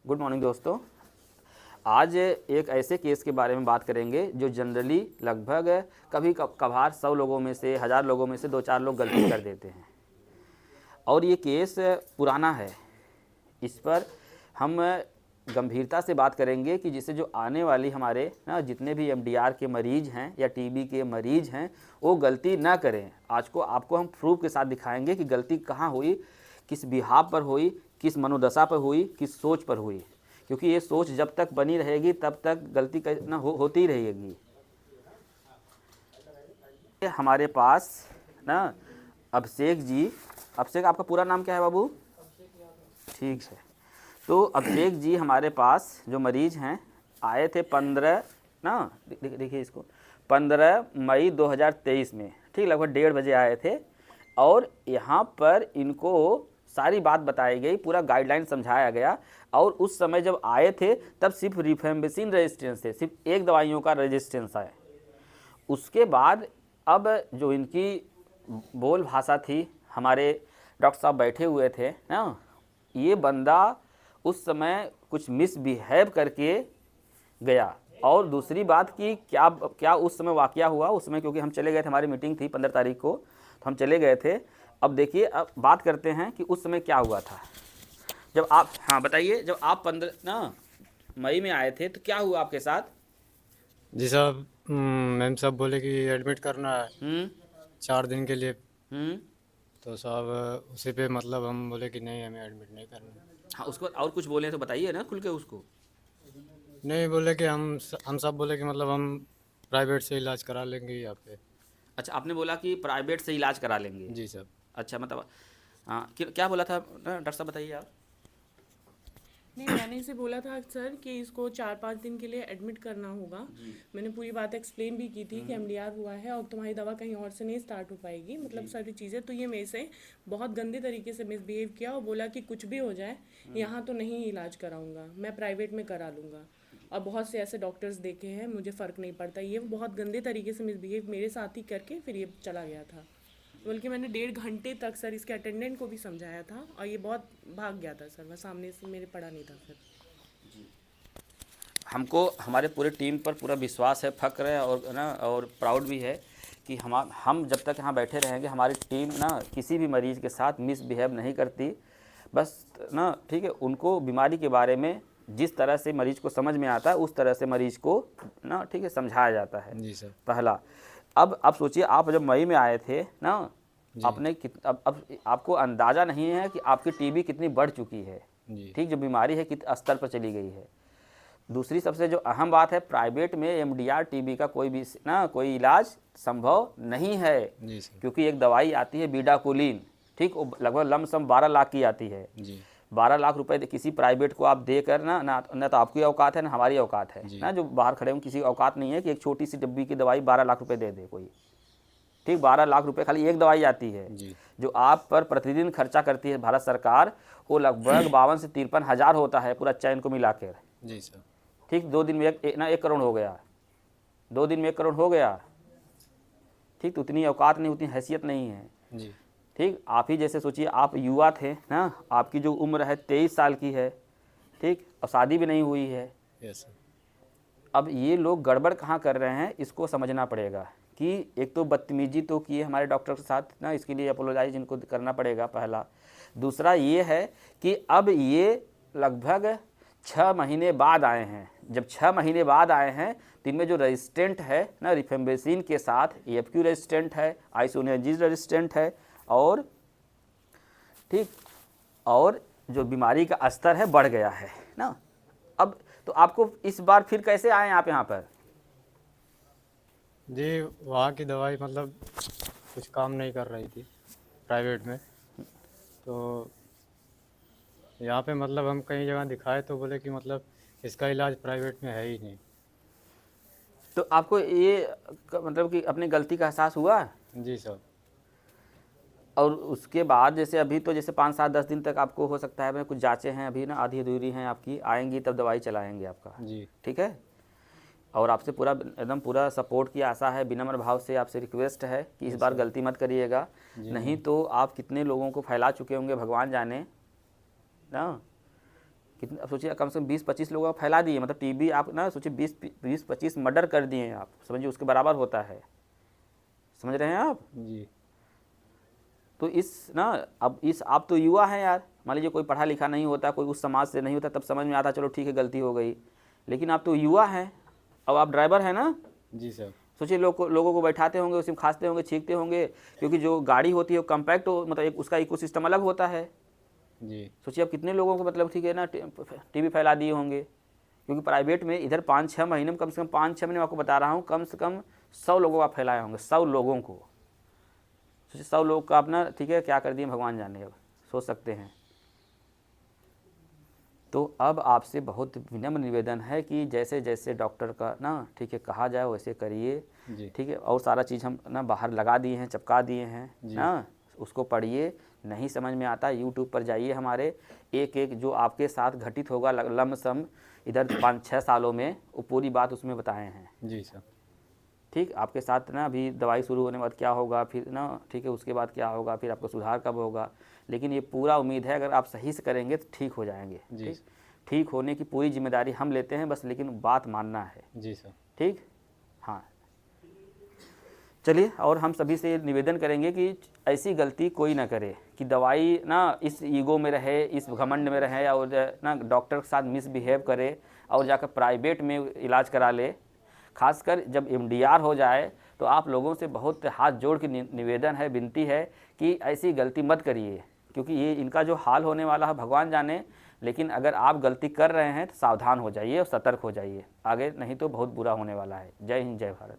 Good morning दोस्तों। आज एक ऐसे केस के बारे में बात करेंगे जो जनरली लगभग कभी कभार 100 लोगों में से 1000 लोगों में से 2-4 लोग गलती कर देते हैं और ये केस पुराना है। इस पर हम गंभीरता से बात करेंगे कि जिससे जो आने वाली हमारे जितने भी एमडीआर के मरीज हैं या टीबी के मरीज हैं वो गलती ना करें। आज को आपको हम प्रूफ के साथ दिखाएंगे कि गलती कहाँ हुई, किस बिहाव पर हुई, किस मनोदशा पर हुई, किस सोच पर हुई। क्योंकि ये सोच जब तक बनी रहेगी तब तक गलती होती रहेगी। हमारे पास ना अभिषेक जी, अभिषेक आपका पूरा नाम क्या है बाबू? ठीक है, तो अभिषेक जी हमारे पास जो मरीज हैं आए थे 15 ना देखिए इसको 15 मई 2023 में, ठीक लगभग 1:30 बजे आए थे और यहाँ पर इनको सारी बात बताई गई, पूरा गाइडलाइन समझाया गया। और उस समय जब आए थे तब सिर्फ रिफेम्बिसिन रेजिस्टेंस थे, सिर्फ एक दवाइयों का रेजिस्टेंस है। उसके बाद अब जो इनकी बोल भाषा थी, हमारे डॉक्टर साहब बैठे हुए थे ना, ये बंदा उस समय कुछ मिसबिहेव करके गया। और दूसरी बात कि क्या क्या उस समय वाकया हुआ, उस समय क्योंकि हम चले गए थे, हमारी मीटिंग थी 15 तारीख को, तो हम चले गए थे। अब देखिए, अब बात करते हैं कि उस समय क्या हुआ था जब आप, हाँ बताइए, जब आप 15 मई में आए थे तो क्या हुआ आपके साथ? जी साहब, मैम साहब बोले कि एडमिट करना है हम्म 4 दिन के लिए। हम्म तो साहब उसी पे मतलब हम बोले कि नहीं, हमें एडमिट नहीं करना। हाँ, उसको और कुछ बोले तो बताइए ना खुल के उसको। नहीं बोले कि हम सब बोले कि मतलब हम प्राइवेट से इलाज करा लेंगे यहाँ पे। अच्छा, आपने बोला कि प्राइवेट से इलाज करा लेंगे। जी साहब। अच्छा, मतलब हाँ, क्या बोला था डॉक्टर साहब, बताइए आप। नहीं, मैंने इसे बोला था सर कि इसको 4-5 दिन के लिए एडमिट करना होगा। मैंने पूरी बात एक्सप्लेन भी की थी कि एमडीआर हुआ है और तुम्हारी दवा कहीं और से नहीं स्टार्ट हो पाएगी, मतलब सारी चीज़ें। तो ये मेरे से बहुत गंदे तरीके से मिसबिहेव किया और बोला कि कुछ भी हो जाए यहाँ तो नहीं इलाज कराऊंगा, मैं प्राइवेट में करा लूँगा। और बहुत से ऐसे डॉक्टर्स देखे हैं, मुझे फ़र्क नहीं पड़ता। ये बहुत गंदे तरीके से मिसबिहेव मेरे साथ ही करके फिर ये चला गया था। बल्कि मैंने 1.5 घंटे तक सर इसके अटेंडेंट को भी समझाया था और ये बहुत भाग गया था सर, वह सामने से मेरे पड़ा नहीं था फिर। हमको हमारे पूरे टीम पर पूरा विश्वास है, फ़ख्र है और ना और प्राउड भी है कि हम जब तक यहाँ बैठे रहेंगे हमारी टीम ना किसी भी मरीज़ के साथ मिसबिहेव नहीं करती। बस ना, ठीक है, उनको बीमारी के बारे में जिस तरह से मरीज़ को समझ में आता है उस तरह से मरीज़ को ना, ठीक है, समझाया जाता है। जी सर। पहला, अब आप सोचिए, आप जब मई में आए थे ना, जी। आपने अब आपको अंदाज़ा नहीं है कि आपकी टीबी कितनी बढ़ चुकी है। जी। ठीक, जो बीमारी है किस स्तर पर चली गई है। दूसरी सबसे जो अहम बात है, प्राइवेट में एमडीआर टीबी का कोई इलाज संभव नहीं है। जी सर। क्योंकि एक दवाई आती है बीडाकोलिन, ठीक, वो लगभग लमसम 12 लाख की आती है। जी। 12 लाख रुपए किसी प्राइवेट को आप देकर ना तो आपकी औकात है ना हमारी औकात है जी। ना, जो बाहर खड़े हैं किसी औकात नहीं है कि एक छोटी सी डब्बी की दवाई 12 लाख रुपए दे दे कोई। ठीक, 12 लाख रुपए खाली एक दवाई आती है। जी। जो आप पर प्रतिदिन खर्चा करती है भारत सरकार, वो लगभग 52 से 53 हज़ार होता है पूरा चैन को मिलाकर। जी सर। ठीक, 2 दिन में 1 करोड़ हो गया, 2 दिन में 1 करोड़ हो गया। ठीक, तो उतनी औकात नहीं, उतनी हैसियत नहीं है। जी। ठीक, आप ही जैसे सोचिए, आप युवा थे ना, आपकी जो उम्र है 23 साल की है, ठीक, और शादी भी नहीं हुई है। Yes sir. अब ये लोग गड़बड़ कहाँ कर रहे हैं, इसको समझना पड़ेगा कि एक तो बदतमीजी तो किए हमारे डॉक्टर के साथ ना, इसके लिए अपोलोजाइज इनको करना पड़ेगा पहला। दूसरा ये है कि अब ये लगभग 6 महीने बाद आए हैं। जब 6 महीने बाद आए हैं तो इनमें जो रेजिस्टेंट है ना, रिफेम्बिसिन के साथ एएफक्यू रेजिस्टेंट है, आइसोनियाजिन रेजिस्टेंट है, और ठीक, और जो बीमारी का स्तर है बढ़ गया है ना। अब तो आपको इस बार फिर कैसे आए आप यहाँ पर? जी, वहाँ की दवाई मतलब कुछ काम नहीं कर रही थी प्राइवेट में। तो यहाँ पे मतलब हम कई जगह दिखाए तो बोले कि मतलब इसका इलाज प्राइवेट में है ही नहीं। तो आपको ये मतलब कि अपनी गलती का एहसास हुआ? जी सर। और उसके बाद जैसे अभी तो जैसे 5 7 10 दिन तक आपको हो सकता है, कुछ जांचें हैं अभी ना, आधी अधूरी हैं आपकी, आएंगी तब दवाई चलाएंगे आपका। जी। ठीक है, और आपसे पूरा एकदम पूरा सपोर्ट की आशा है, विनम्र भाव से आपसे रिक्वेस्ट है कि इस बार गलती मत करिएगा। नहीं तो आप कितने लोगों को फैला चुके होंगे भगवान जाने ना, कितने, अब सोचिए कम से कम 20-25 लोगों को फैला दिए, मतलब टीबी आप ना सोचिए 20-25 मर्डर कर दिए हैं आप, समझिए उसके बराबर होता है, समझ रहे हैं आप। जी तो इस ना अब इस आप तो युवा हैं यार, मान लीजिए कोई पढ़ा लिखा नहीं होता, कोई उस समाज से नहीं होता, तब समझ में आता चलो ठीक है गलती हो गई, लेकिन आप तो युवा हैं, अब आप ड्राइवर हैं ना, जी सर। सोचिए लोगों को बैठाते होंगे, उसमें खांसते होंगे, छींकते होंगे, क्योंकि जो गाड़ी होती है वो कम्पैक्ट हो, मतलब एक उसका इकोसिस्टम अलग होता है। जी सोचिए अब कितने लोगों को मतलब ठीक है ना टीबी फैला दिए होंगे, क्योंकि प्राइवेट में इधर 5-6 महीने में, कम से कम 5-6 महीने में आपको बता रहा हूँ, कम से कम 100 लोगों को आप फैलाए होंगे, 100 लोगों को। सोचिए 100 लोग का अपना ठीक है क्या कर दिए भगवान जाने, अब सोच सकते हैं। तो अब आपसे बहुत विनम्र निवेदन है कि जैसे जैसे डॉक्टर का ना ठीक है कहा जाए वैसे करिए, जी ठीक है। और सारा चीज़ हम ना बाहर लगा दिए हैं, चिपका दिए हैं ना, उसको पढ़िए, नहीं समझ में आता यूट्यूब पर जाइए, हमारे एक एक जो आपके साथ घटित होगा लमसम इधर 5-6 सालों में, वो पूरी बात उसमें बताए हैं। जी सर। ठीक, आपके साथ ना अभी दवाई शुरू होने के बाद क्या होगा, फिर ना ठीक है उसके बाद क्या होगा, फिर आपका सुधार कब होगा, लेकिन ये पूरा उम्मीद है अगर आप सही से करेंगे तो ठीक हो जाएंगे। जी ठीक होने की पूरी जिम्मेदारी हम लेते हैं बस, लेकिन बात मानना है। जी सर। ठीक, हाँ चलिए, और हम सभी से निवेदन करेंगे कि ऐसी गलती कोई ना करे कि दवाई ना इस ईगो में रहे, इस घमंड में रहे, और ना डॉक्टर के साथ मिसबिहेव करे और जाकर प्राइवेट में इलाज करा ले। खासकर जब MDR हो जाए तो आप लोगों से बहुत हाथ जोड़ के निवेदन है, विनती है कि ऐसी गलती मत करिए, क्योंकि ये इनका जो हाल होने वाला है भगवान जाने। लेकिन अगर आप गलती कर रहे हैं तो सावधान हो जाइए और सतर्क हो जाइए, आगे नहीं तो बहुत बुरा होने वाला है। जय हिंद, जय भारत।